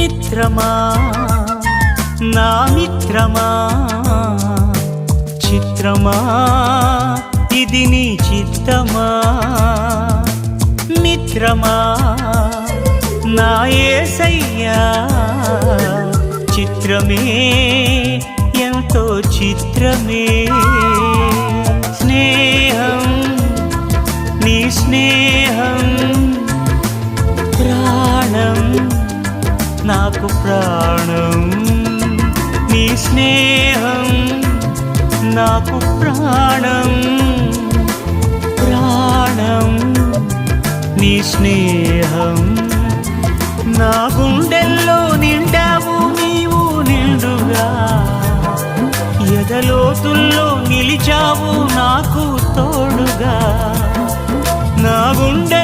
మిత్రమా నా మిత్రమా చిత్రమా ఇది నీ చిత్తమా మిత్రమా నా యేసయ్యా చిత్రమే ఎంతో చిత్రమే స్నేహం నీ స్నేహం ప్రాణం నాకు ప్రాణం నీ స్నేహం నాకు ప్రాణం ప్రాణం నీ స్నేహం నా గుండెల్లో నిండావు నీవు నిండుగా ఎదలోతుల్లో నిలిచావు నాకు తోడుగా నా గుండె